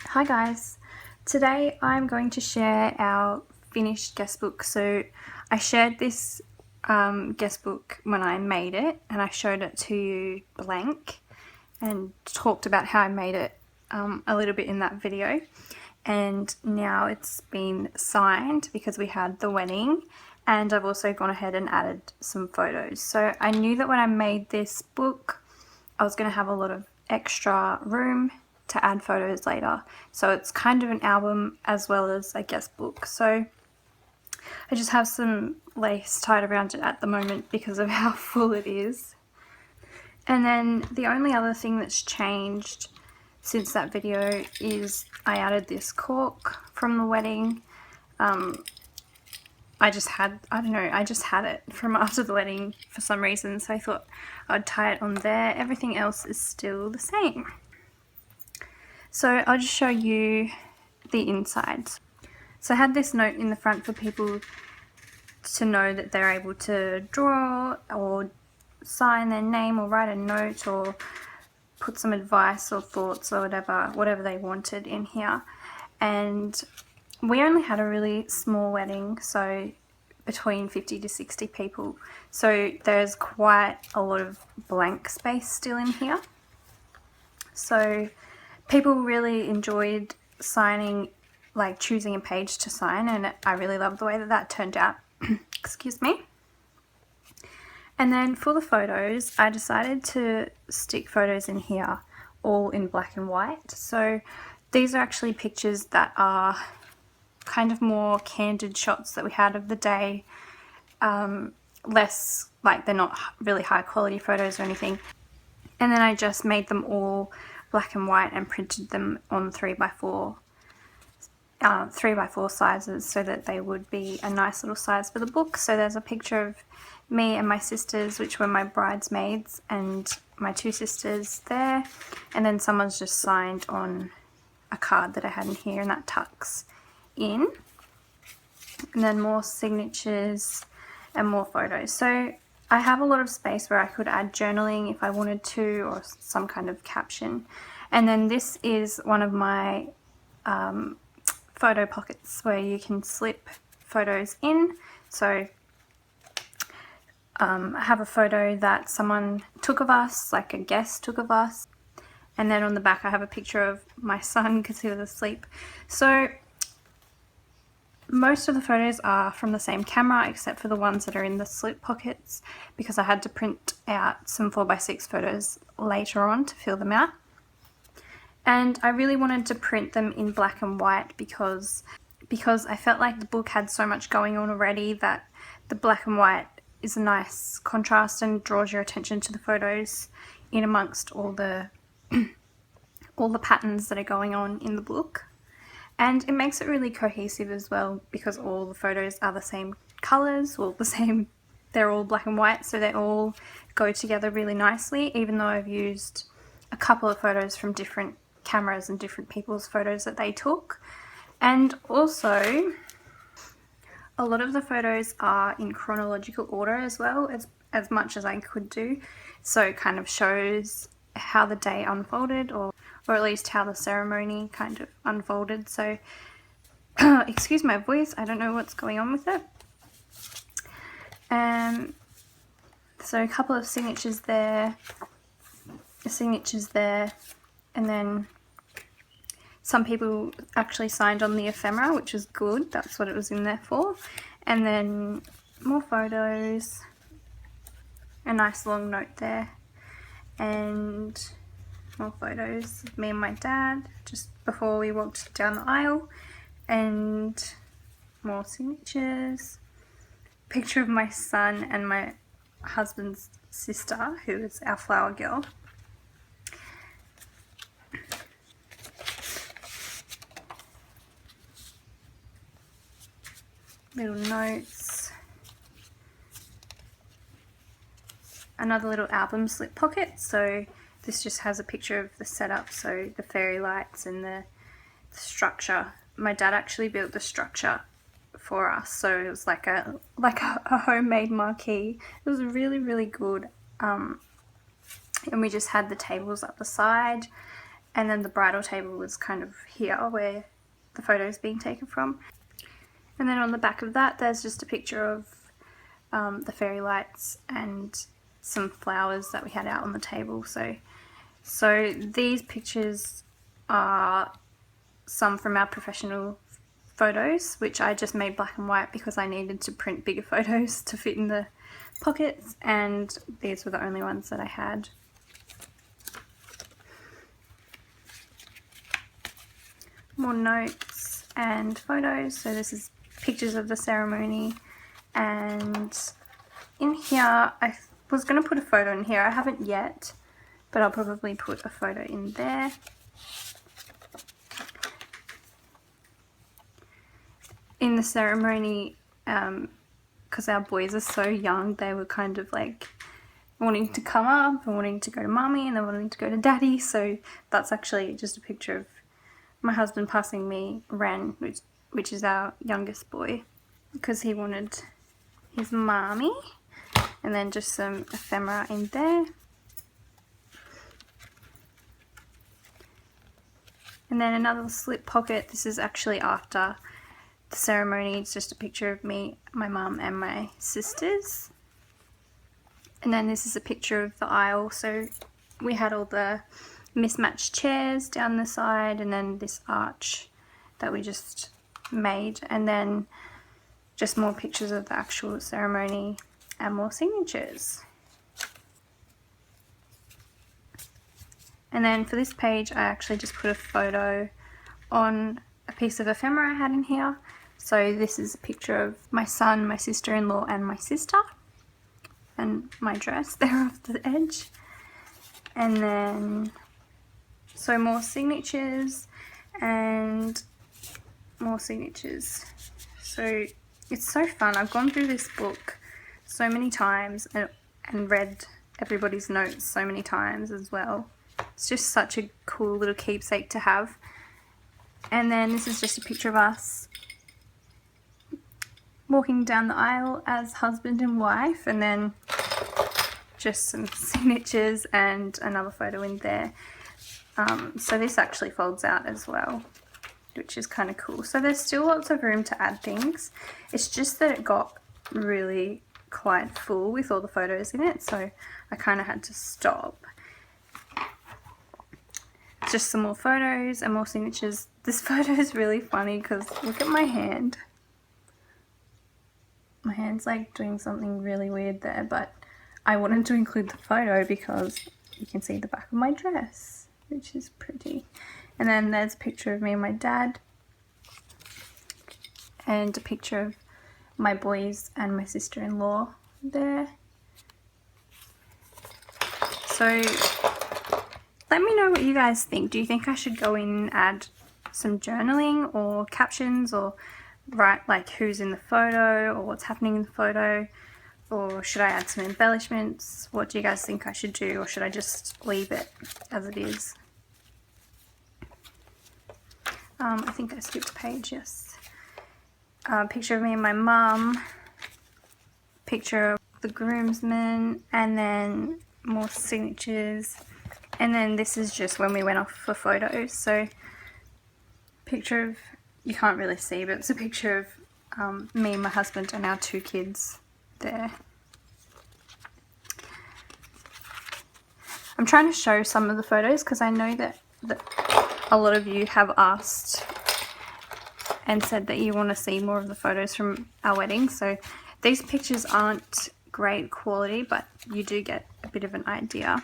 Hi guys, today I'm going to share our finished guest book. So I shared this guest book when I made it, and I showed it to you blank and talked about how I made it a little bit in that video. And now it's been signed because we had the wedding, and I've also gone ahead and added some photos. So I knew that when I made this book I was going to have a lot of extra room to add photos later. So it's kind of an album as well as a guest book. So I just have some lace tied around it at the moment because of how full it is. And then the only other thing that's changed since that video is I added this cork from the wedding. I just had it from after the wedding for some reason, so I thought I'd tie it on there. Everything else is still the same. So I'll just show you the inside. So I had this note in the front for people to know that they're able to draw or sign their name or write a note or put some advice or thoughts or whatever they wanted in here. And we only had a really small wedding, so between 50 to 60 people. So there's quite a lot of blank space still in here. So people really enjoyed signing, like choosing a page to sign, and I really loved the way that turned out. Excuse me. And then for the photos, I decided to stick photos in here all in black and white. So these are actually pictures that are kind of more candid shots that we had of the day, less, like, they're not really high quality photos or anything. And then I just made them all black and white and printed them on 3x4 sizes so that they would be a nice little size for the book. So there's a picture of me and my sisters, which were my bridesmaids, and my two sisters there, and then someone's just signed on a card that I had in here, and that tucks in. And then more signatures and more photos. So I have a lot of space where I could add journaling if I wanted to, or some kind of caption. And then this is one of my photo pockets where you can slip photos in. So I have a photo that someone took of us, like a guest took of us. And then on the back I have a picture of my son because he was asleep. So most of the photos are from the same camera except for the ones that are in the slip pockets, because I had to print out some 4x6 photos later on to fill them out. And I really wanted to print them in black and white because I felt like the book had so much going on already that the black and white is a nice contrast and draws your attention to the photos in amongst all the patterns that are going on in the book. And it makes it really cohesive as well because all the photos are the same colours, they're all black and white, so they all go together really nicely, even though I've used a couple of photos from different cameras and different people's photos that they took. And also a lot of the photos are in chronological order as well, as much as I could do, so it kind of shows how the day unfolded, or at least how the ceremony kind of unfolded. So excuse my voice, I don't know what's going on with it. So a couple of signatures there, and then some people actually signed on the ephemera, which was good, that's what it was in there for. And then more photos, a nice long note there, and more photos of me and my dad just before we walked down the aisle, and more signatures, picture of my son and my husband's sister, who is our flower girl. Little notes, another little album slip pocket. So this just has a picture of the setup, so the fairy lights and the structure. My dad actually built the structure for us, so it was like a homemade marquee. It was really, really good. And we just had the tables up the side, and then the bridal table was kind of here where the photo is being taken from. And then on the back of that there's just a picture of the fairy lights and some flowers that we had out on the table. So these pictures are some from our professional photos, which I just made black and white because I needed to print bigger photos to fit in the pockets, and these were the only ones that I had. More notes and photos. So this is pictures of the ceremony, and in here I was going to put a photo in here. I haven't yet, but I'll probably put a photo in there. In the ceremony, because our boys are so young, they were kind of like wanting to come up and wanting to go to mummy and then wanting to go to daddy. So that's actually just a picture of my husband passing me Ren, which is our youngest boy, because he wanted his mommy. And then just some ephemera in there. And then another slip pocket. This is actually after the ceremony. It's just a picture of me, my mum and my sisters. And then this is a picture of the aisle. So we had all the mismatched chairs down the side, and then this arch that we just made, and then just more pictures of the actual ceremony and more signatures. And then for this page I actually just put a photo on a piece of ephemera I had in here. So this is a picture of my son, my sister-in-law and my sister, and my dress there off the edge. And then so more signatures and more signatures. So it's so fun. I've gone through this book so many times and read everybody's notes so many times as well. It's just such a cool little keepsake to have. And then this is just a picture of us walking down the aisle as husband and wife, and then just some signatures and another photo in there. So this actually folds out as well, which is kind of cool. So there's still lots of room to add things. It's just that it got really quite full with all the photos in it, so I kind of had to stop. Just some more photos and more signatures. This photo is really funny because look at my hand. My hand's like doing something really weird there, but I wanted to include the photo because you can see the back of my dress, which is pretty. And then there's a picture of me and my dad, and a picture of my boys and my sister-in-law there. So let me know what you guys think. Do you think I should go in and add some journaling or captions, or write like who's in the photo or what's happening in the photo, or should I add some embellishments? What do you guys think I should do, or should I just leave it as it is? I think I skipped a page, yes. Picture of me and my mum, picture of the groomsmen, and then more signatures. And then this is just when we went off for photos. So picture of, you can't really see, but it's a picture of me and my husband and our 2 kids there. I'm trying to show some of the photos because I know that a lot of you have asked and said that you want to see more of the photos from our wedding. So these pictures aren't great quality, but you do get a bit of an idea.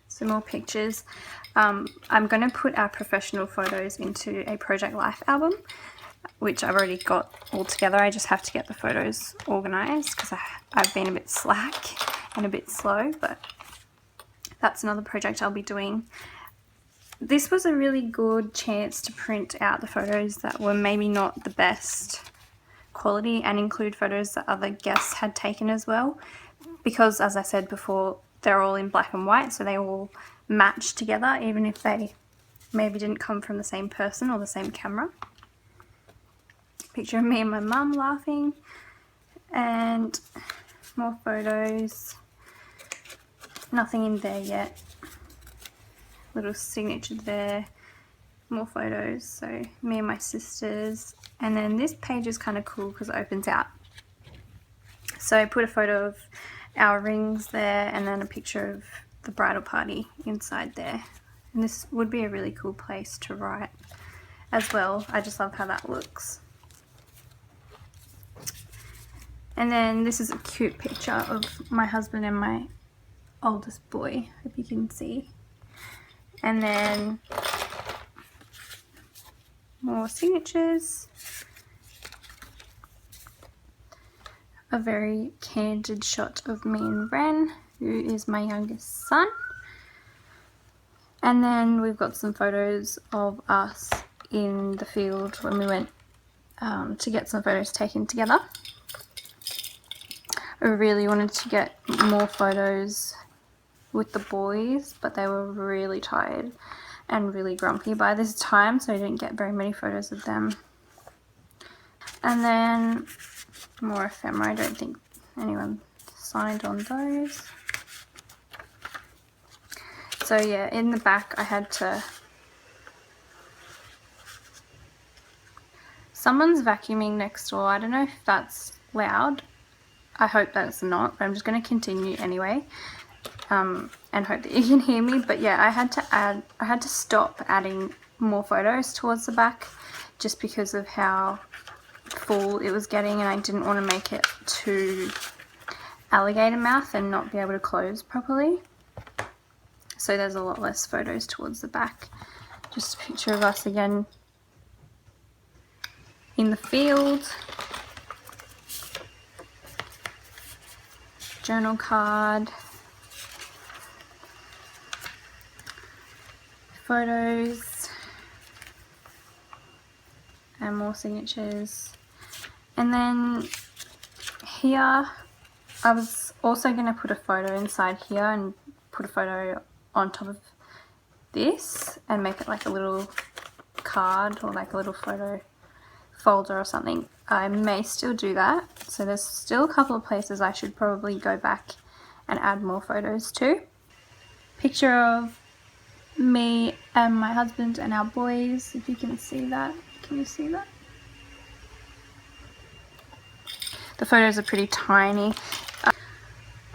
Some more pictures. I'm going to put our professional photos into a Project Life album, which I've already got all together. I just have to get the photos organised because I've been a bit slack and a bit slow, but that's another project I'll be doing. This was a really good chance to print out the photos that were maybe not the best quality and include photos that other guests had taken as well, because as I said before, they're all in black and white, so they all match together even if they maybe didn't come from the same person or the same camera. Picture of me and my mum laughing, and more photos. Nothing in there yet. little signature there. More photos, so me and my sisters. And then this page is kind of cool because it opens out. So I put a photo of our rings there and then a picture of the bridal party inside there. And this would be a really cool place to write as well. I just love how that looks. And then this is a cute picture of my husband and my oldest boy, hope you can see. And then more signatures. A very candid shot of me and Ren, who is my youngest son. And then we've got some photos of us in the field when we went to get some photos taken together. I really wanted to get more photos with the boys, but they were really tired and really grumpy by this time, so I didn't get very many photos of them. And then more ephemera. I don't think anyone signed on those. So yeah, in the back I had to... Someone's vacuuming next door. I don't know if that's loud. I hope that it's not, but I'm just going to continue anyway. And hope that you can hear me. But yeah, I had to stop adding more photos towards the back just because of how full it was getting, and I didn't want to make it too alligator mouth and not be able to close properly. So there's a lot less photos towards the back. Just a picture of us again in the field. Journal card. Photos. And more signatures. And then here, I was also going to put a photo inside here and put a photo on top of this and make it like a little card or like a little photo folder or something. I may still do that. So there's still a couple of places I should probably go back and add more photos to. Picture of me and my husband and our boys, if you can see that. Can you see that? The photos are pretty tiny.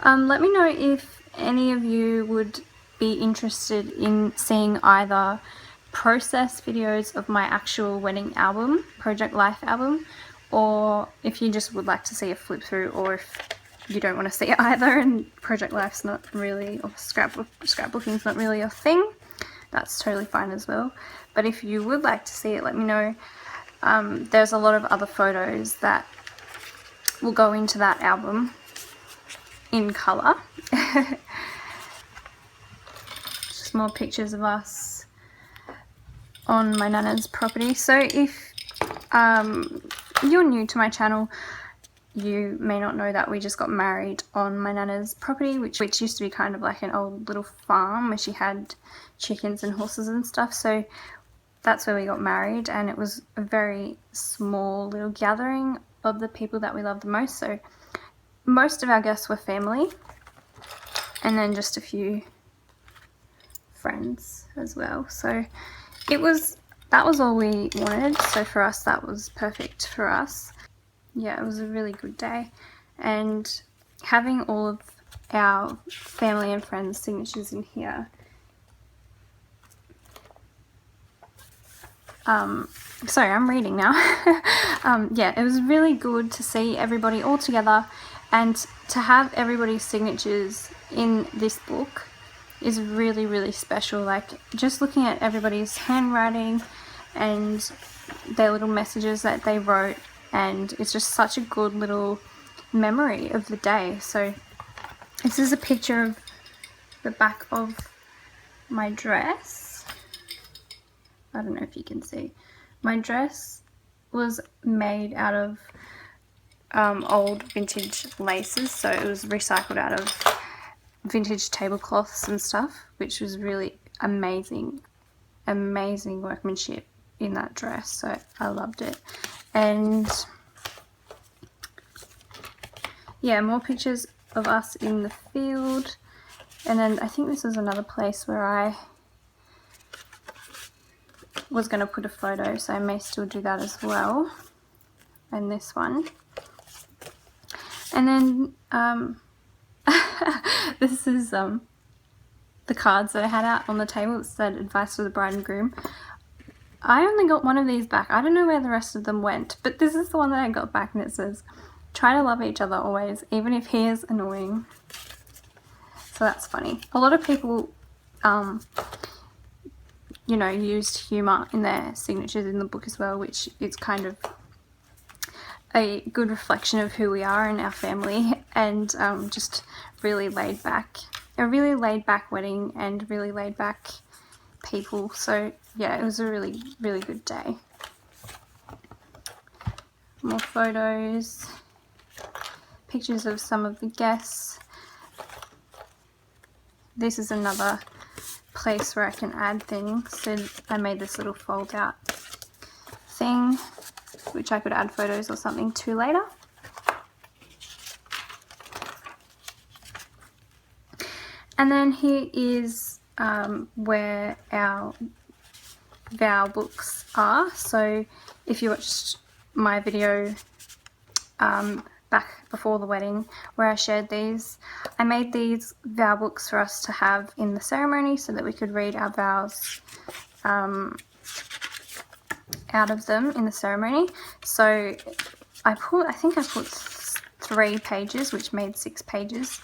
Let me know if any of you would be interested in seeing either process videos of my actual wedding album, Project Life album, or if you just would like to see a flip through, or if you don't want to see either and Project Life's not really, or scrapbooking's not really your thing, that's totally fine as well. But if you would like to see it, let me know. There's a lot of other photos that will go into that album in colour. Just more pictures of us on my nana's property. So if you're new to my channel, you may not know that we just got married on my nana's property, which used to be kind of like an old little farm where she had chickens and horses and stuff. So that's where we got married, and it was a very small little gathering of the people that we love the most. So most of our guests were family, and then just a few friends as well. So that was all we wanted. So for us, that was perfect for us. Yeah, it was a really good day, and having all of our family and friends' signatures in here. Sorry, I'm reading now. Yeah, it was really good to see everybody all together, and to have everybody's signatures in this book is really, really special. Like, just looking at everybody's handwriting and their little messages that they wrote, and it's just such a good little memory of the day. So this is a picture of the back of my dress. I don't know if you can see. My dress was made out of old vintage laces, so it was recycled out of vintage tablecloths and stuff, which was really amazing workmanship in that dress. So I loved it. And yeah, more pictures of us in the field. And then I think this is another place where I was going to put a photo, so I may still do that as well. And this one. And then this is the cards that I had out on the table. It said advice for the bride and groom. I only got one of these back. I don't know where the rest of them went, but this is the one that I got back, and it says, try to love each other always, even if he is annoying. So that's funny. A lot of people, you know, used humour in their signatures in the book as well, which is kind of a good reflection of who we are in our family, and just really laid back. A really laid back wedding and really laid back people. So yeah, it was a really, really good day. More photos, pictures of some of the guests. This is another place where I can add things. So I made this little fold out thing, which I could add photos or something to later. And then here is where our vow books are. So if you watched my video back before the wedding where I shared these, I made these vow books for us to have in the ceremony so that we could read our vows out of them in the ceremony. So I think I put 3 pages, which made 6 pages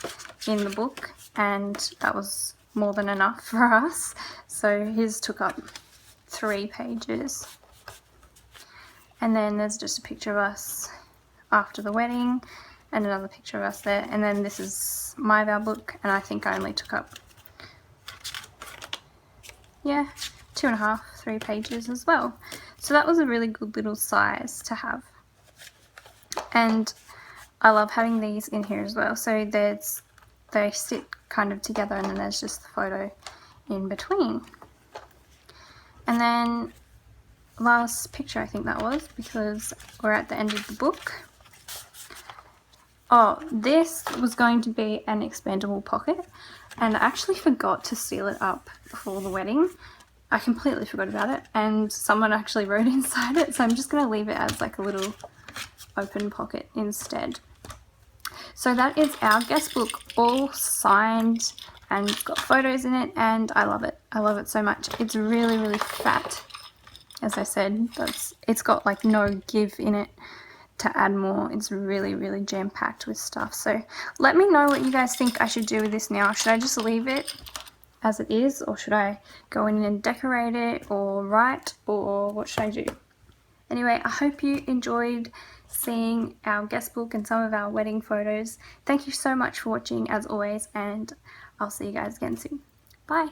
in the book, and that was more than enough for us. So his took up 3 pages. And then there's just a picture of us after the wedding and another picture of us there. And then this is my vow book, and I think I only took up, yeah, 2.5, 3 pages as well. So that was a really good little size to have. And I love having these in here as well. So they sit kind of together, and then there's just the photo in between. And then last picture, I think that was, because we're at the end of the book. Oh, this was going to be an expandable pocket, and I actually forgot to seal it up before the wedding. I completely forgot about it, and someone actually wrote inside it, so I'm just going to leave it as like a little open pocket instead. So that is our guest book, all signed, and it's got photos in it, and I love it. I love it so much. It's really, really fat. As I said, it's got like no give in it to add more. It's really, really jam-packed with stuff. So let me know what you guys think I should do with this now. Should I just leave it as it is, or should I go in and decorate it, or write, or what should I do? Anyway, I hope you enjoyed seeing our guest book and some of our wedding photos. Thank you so much for watching as always, and I'll see you guys again soon. Bye!